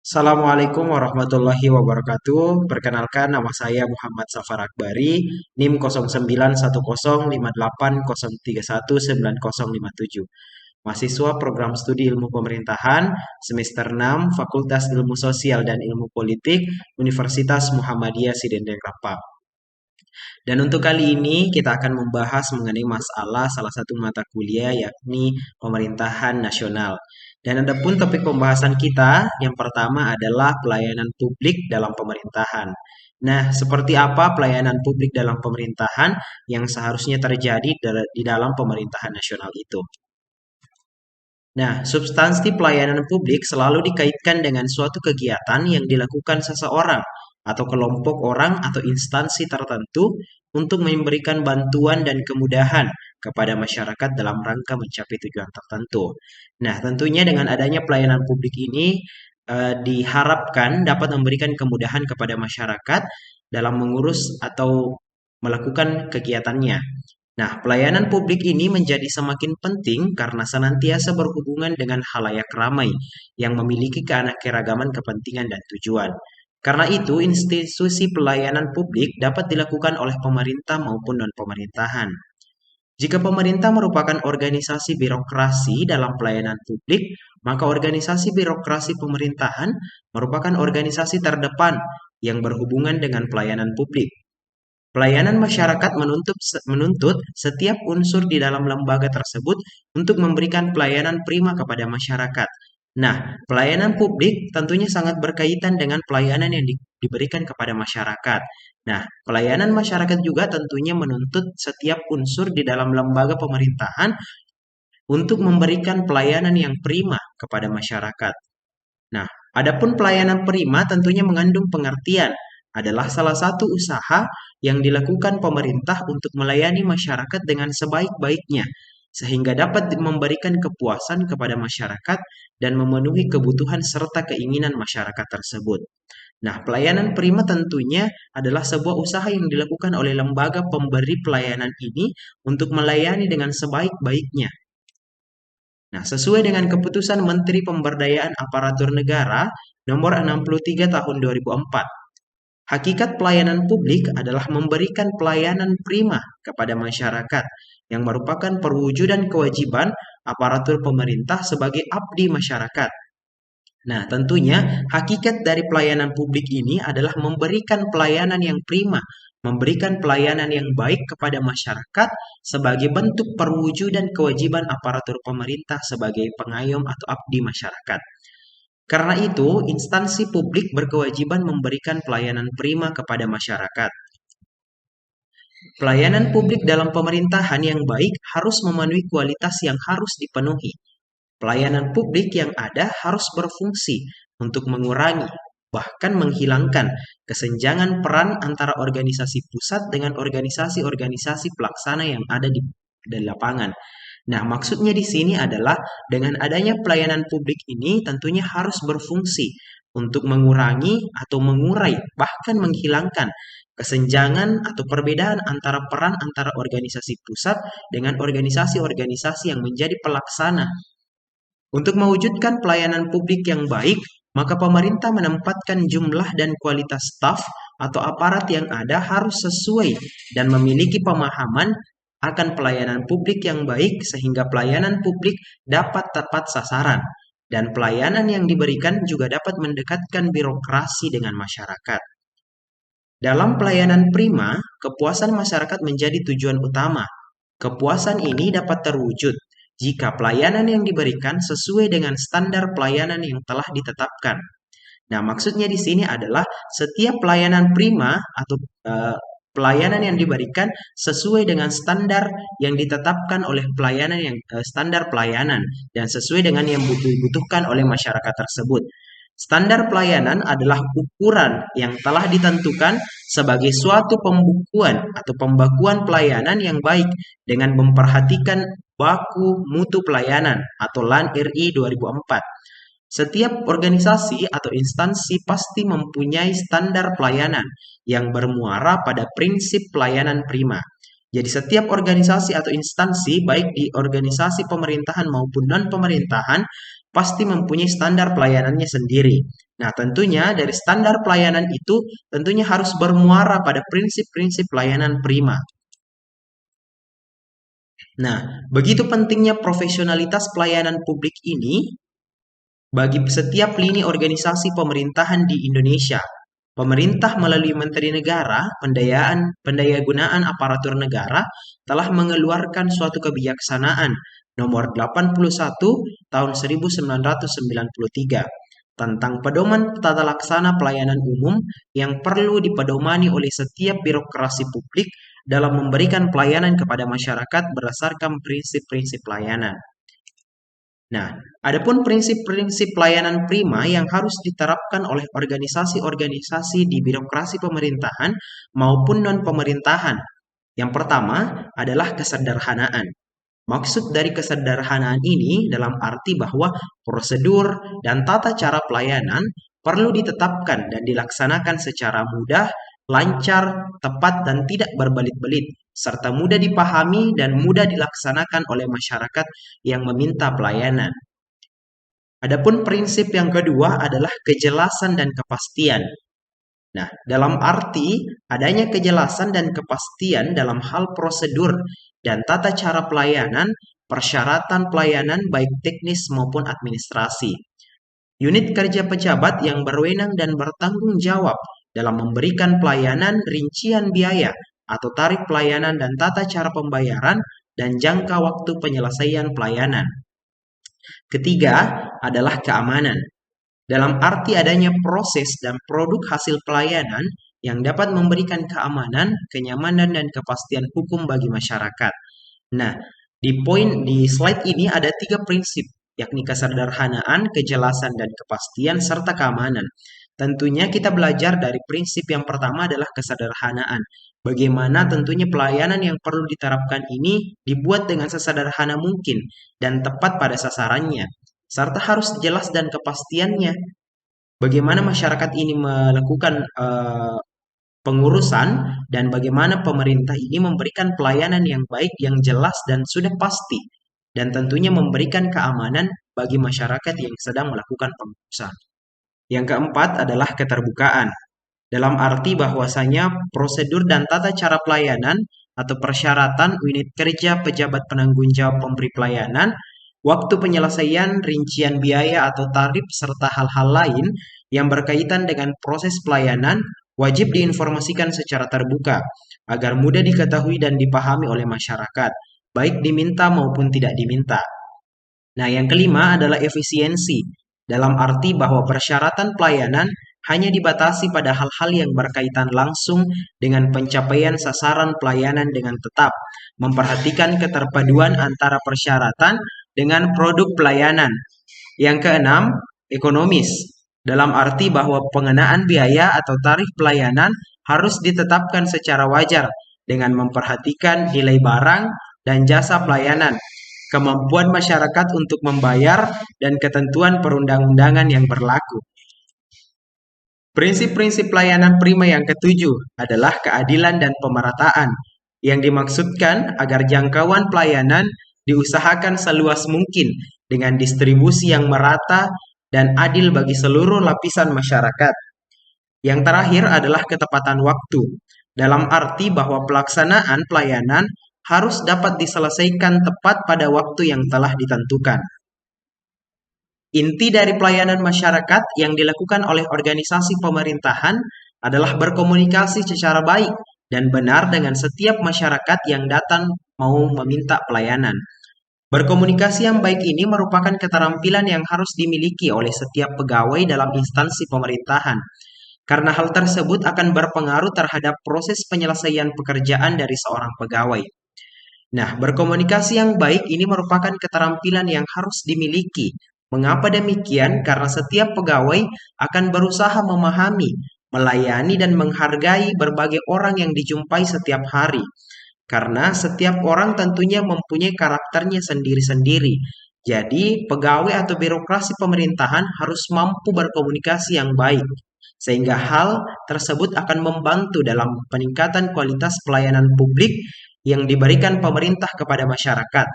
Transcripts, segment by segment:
Assalamualaikum warahmatullahi wabarakatuh. Perkenalkan nama saya Muhammad Safar Akbari, NIM 09105803190057. Mahasiswa Program Studi Ilmu Pemerintahan semester 6 Fakultas Ilmu Sosial dan Ilmu Politik Universitas Muhammadiyah Sidendeng-Rapa. Dan untuk kali ini kita akan membahas mengenai masalah salah satu mata kuliah yakni pemerintahan nasional. Dan adapun topik pembahasan kita yang pertama adalah pelayanan publik dalam pemerintahan. Nah, seperti apa pelayanan publik dalam pemerintahan yang seharusnya terjadi di dalam pemerintahan nasional itu? Nah, substansi pelayanan publik selalu dikaitkan dengan suatu kegiatan yang dilakukan seseorang atau kelompok orang atau instansi tertentu untuk memberikan bantuan dan kemudahan kepada masyarakat dalam rangka mencapai tujuan tertentu. Nah, tentunya dengan adanya pelayanan publik ini diharapkan dapat memberikan kemudahan kepada masyarakat dalam mengurus atau melakukan kegiatannya. Nah, pelayanan publik ini menjadi semakin penting karena senantiasa berhubungan dengan halayak ramai yang memiliki keanekaragaman kepentingan dan tujuan. Karena itu, institusi pelayanan publik dapat dilakukan oleh pemerintah maupun non-pemerintahan. Jika pemerintah merupakan organisasi birokrasi dalam pelayanan publik, maka organisasi birokrasi pemerintahan merupakan organisasi terdepan yang berhubungan dengan pelayanan publik. Pelayanan masyarakat menuntut setiap unsur di dalam lembaga tersebut untuk memberikan pelayanan prima kepada masyarakat. Nah, pelayanan publik tentunya sangat berkaitan dengan pelayanan yang diberikan kepada masyarakat. Nah, pelayanan masyarakat juga tentunya menuntut setiap unsur di dalam lembaga pemerintahan untuk memberikan pelayanan yang prima kepada masyarakat. Nah, adapun pelayanan prima tentunya mengandung pengertian adalah salah satu usaha yang dilakukan pemerintah untuk melayani masyarakat dengan sebaik-baiknya, sehingga dapat memberikan kepuasan kepada masyarakat dan memenuhi kebutuhan serta keinginan masyarakat tersebut. Nah, pelayanan prima tentunya adalah sebuah usaha yang dilakukan oleh lembaga pemberi pelayanan ini untuk melayani dengan sebaik-baiknya. Nah, sesuai dengan keputusan Menteri Pemberdayaan Aparatur Negara Nomor 63 Tahun 2004, hakikat pelayanan publik adalah memberikan pelayanan prima kepada masyarakat yang merupakan perwujudan kewajiban aparatur pemerintah sebagai abdi masyarakat. Nah, tentunya hakikat dari pelayanan publik ini adalah memberikan pelayanan yang prima, memberikan pelayanan yang baik kepada masyarakat sebagai bentuk perwujudan kewajiban aparatur pemerintah sebagai pengayom atau abdi masyarakat. Karena itu, instansi publik berkewajiban memberikan pelayanan prima kepada masyarakat. Pelayanan publik dalam pemerintahan yang baik harus memenuhi kualitas yang harus dipenuhi. Pelayanan publik yang ada harus berfungsi untuk mengurangi, bahkan menghilangkan kesenjangan peran antara organisasi pusat dengan organisasi-organisasi pelaksana yang ada di lapangan. Nah, maksudnya di sini adalah dengan adanya pelayanan publik ini tentunya harus berfungsi untuk mengurangi atau mengurai, bahkan menghilangkan kesenjangan atau perbedaan antara peran antara organisasi pusat dengan organisasi-organisasi yang menjadi pelaksana. Untuk mewujudkan pelayanan publik yang baik, maka pemerintah menempatkan jumlah dan kualitas staf atau aparat yang ada harus sesuai dan memiliki pemahaman akan pelayanan publik yang baik sehingga pelayanan publik dapat tepat sasaran dan pelayanan yang diberikan juga dapat mendekatkan birokrasi dengan masyarakat. Dalam pelayanan prima, kepuasan masyarakat menjadi tujuan utama. Kepuasan ini dapat terwujud jika pelayanan yang diberikan sesuai dengan standar pelayanan yang telah ditetapkan. Nah, maksudnya di sini adalah setiap pelayanan prima atau pelayanan yang diberikan sesuai dengan standar yang ditetapkan oleh standar pelayanan dan sesuai dengan yang dibutuhkan oleh masyarakat tersebut. Standar pelayanan adalah ukuran yang telah ditentukan sebagai suatu pembukuan atau pembakuan pelayanan yang baik dengan memperhatikan baku mutu pelayanan atau LAN RI 2004. Setiap organisasi atau instansi pasti mempunyai standar pelayanan yang bermuara pada prinsip pelayanan prima. Jadi setiap organisasi atau instansi, baik di organisasi pemerintahan maupun non-pemerintahan, pasti mempunyai standar pelayanannya sendiri. Nah, tentunya dari standar pelayanan itu tentunya harus bermuara pada prinsip-prinsip pelayanan prima. Nah, begitu pentingnya profesionalitas pelayanan publik ini bagi setiap lini organisasi pemerintahan di Indonesia. Pemerintah melalui Menteri Negara Pendayagunaan Aparatur Negara telah mengeluarkan suatu kebijaksanaan nomor 81 tahun 1993 tentang pedoman tata laksana pelayanan umum yang perlu dipedomani oleh setiap birokrasi publik dalam memberikan pelayanan kepada masyarakat berdasarkan prinsip-prinsip pelayanan. Nah, adapun prinsip-prinsip pelayanan prima yang harus diterapkan oleh organisasi-organisasi di birokrasi pemerintahan maupun non-pemerintahan. Yang pertama adalah kesederhanaan. Maksud dari kesederhanaan ini dalam arti bahwa prosedur dan tata cara pelayanan perlu ditetapkan dan dilaksanakan secara mudah, lancar, tepat, dan tidak berbelit-belit, serta mudah dipahami dan mudah dilaksanakan oleh masyarakat yang meminta pelayanan. Adapun prinsip yang kedua adalah kejelasan dan kepastian. Nah, dalam arti adanya kejelasan dan kepastian dalam hal prosedur dan tata cara pelayanan, persyaratan pelayanan baik teknis maupun administrasi. Unit kerja pejabat yang berwenang dan bertanggung jawab dalam memberikan pelayanan, rincian biaya atau tarif pelayanan dan tata cara pembayaran dan jangka waktu penyelesaian pelayanan. Ketiga adalah keamanan. Dalam arti adanya proses dan produk hasil pelayanan yang dapat memberikan keamanan, kenyamanan, dan kepastian hukum bagi masyarakat. Nah, di slide ini ada 3 prinsip, yakni kesederhanaan, kejelasan, dan kepastian, serta keamanan. Tentunya kita belajar dari prinsip yang pertama adalah kesederhanaan. Bagaimana tentunya pelayanan yang perlu diterapkan ini dibuat dengan sesederhana mungkin dan tepat pada sasarannya, serta harus jelas dan kepastiannya. Bagaimana masyarakat ini melakukan pengurusan dan bagaimana pemerintah ini memberikan pelayanan yang baik, yang jelas dan sudah pasti, dan tentunya memberikan keamanan bagi masyarakat yang sedang melakukan pengurusan. Yang keempat adalah keterbukaan. Dalam arti bahwasanya prosedur dan tata cara pelayanan atau persyaratan unit kerja pejabat penanggung jawab pemberi pelayanan, waktu penyelesaian, rincian biaya atau tarif, serta hal-hal lain yang berkaitan dengan proses pelayanan wajib diinformasikan secara terbuka agar mudah diketahui dan dipahami oleh masyarakat, baik diminta maupun tidak diminta. Nah, yang kelima adalah efisiensi, dalam arti bahwa persyaratan pelayanan hanya dibatasi pada hal-hal yang berkaitan langsung dengan pencapaian sasaran pelayanan dengan tetap, memperhatikan keterpaduan antara persyaratan dengan produk pelayanan. Yang keenam, ekonomis, dalam arti bahwa pengenaan biaya atau tarif pelayanan harus ditetapkan secara wajar dengan memperhatikan nilai barang dan jasa pelayanan, kemampuan masyarakat untuk membayar, dan ketentuan perundang-undangan yang berlaku. Prinsip-prinsip pelayanan prima yang ketujuh adalah keadilan dan pemerataan, yang dimaksudkan agar jangkauan pelayanan diusahakan seluas mungkin dengan distribusi yang merata dan adil bagi seluruh lapisan masyarakat. Yang terakhir adalah ketepatan waktu, dalam arti bahwa pelaksanaan pelayanan harus dapat diselesaikan tepat pada waktu yang telah ditentukan. Inti dari pelayanan masyarakat yang dilakukan oleh organisasi pemerintahan adalah berkomunikasi secara baik dan benar dengan setiap masyarakat yang datang mau meminta pelayanan. Berkomunikasi yang baik ini merupakan keterampilan yang harus dimiliki oleh setiap pegawai dalam instansi pemerintahan, karena hal tersebut akan berpengaruh terhadap proses penyelesaian pekerjaan dari seorang pegawai. Nah, berkomunikasi yang baik ini merupakan keterampilan yang harus dimiliki. Mengapa demikian? Karena setiap pegawai akan berusaha memahami, melayani, dan menghargai berbagai orang yang dijumpai setiap hari. Karena setiap orang tentunya mempunyai karakternya sendiri-sendiri. Jadi, pegawai atau birokrasi pemerintahan harus mampu berkomunikasi yang baik, sehingga hal tersebut akan membantu dalam peningkatan kualitas pelayanan publik yang diberikan pemerintah kepada masyarakat.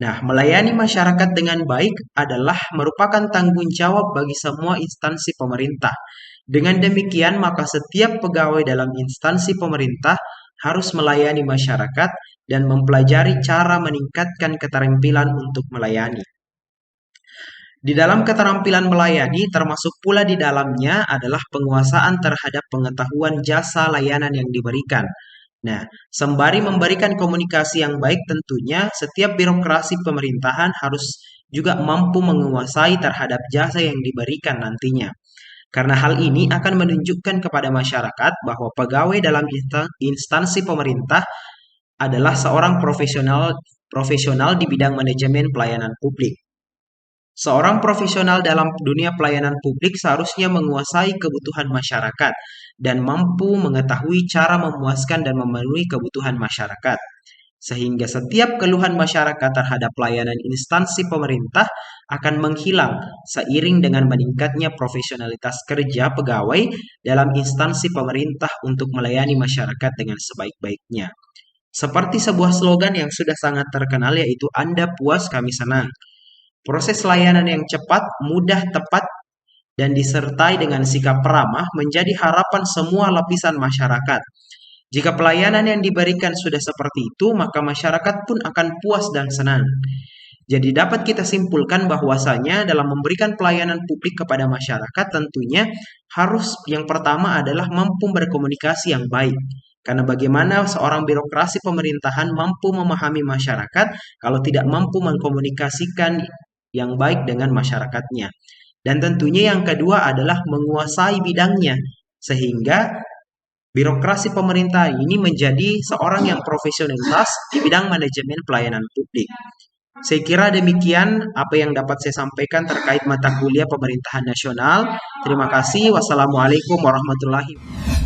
Nah, melayani masyarakat dengan baik adalah merupakan tanggung jawab bagi semua instansi pemerintah. Dengan demikian, maka setiap pegawai dalam instansi pemerintah harus melayani masyarakat dan mempelajari cara meningkatkan keterampilan untuk melayani. Di dalam keterampilan melayani, termasuk pula di dalamnya adalah penguasaan terhadap pengetahuan jasa layanan yang diberikan. Nah, sembari memberikan komunikasi yang baik tentunya, setiap birokrasi pemerintahan harus juga mampu menguasai terhadap jasa yang diberikan nantinya. Karena hal ini akan menunjukkan kepada masyarakat bahwa pegawai dalam instansi pemerintah adalah seorang profesional di bidang manajemen pelayanan publik. Seorang profesional dalam dunia pelayanan publik seharusnya menguasai kebutuhan masyarakat dan mampu mengetahui cara memuaskan dan memenuhi kebutuhan masyarakat. Sehingga setiap keluhan masyarakat terhadap pelayanan instansi pemerintah akan menghilang seiring dengan meningkatnya profesionalitas kerja pegawai dalam instansi pemerintah untuk melayani masyarakat dengan sebaik-baiknya. Seperti sebuah slogan yang sudah sangat terkenal yaitu Anda puas kami senang. Proses layanan yang cepat, mudah, tepat, dan disertai dengan sikap ramah menjadi harapan semua lapisan masyarakat. Jika pelayanan yang diberikan sudah seperti itu, maka masyarakat pun akan puas dan senang. Jadi dapat kita simpulkan bahwasanya dalam memberikan pelayanan publik kepada masyarakat tentunya harus yang pertama adalah mampu berkomunikasi yang baik. Karena bagaimana seorang birokrasi pemerintahan mampu memahami masyarakat kalau tidak mampu mengkomunikasikan yang baik dengan masyarakatnya. Dan tentunya yang kedua adalah menguasai bidangnya sehingga birokrasi pemerintah ini menjadi seorang yang profesionalitas di bidang manajemen pelayanan publik. Saya kira demikian apa yang dapat saya sampaikan terkait mata kuliah pemerintahan nasional. Terima kasih. Wassalamualaikum warahmatullahi wabarakatuh.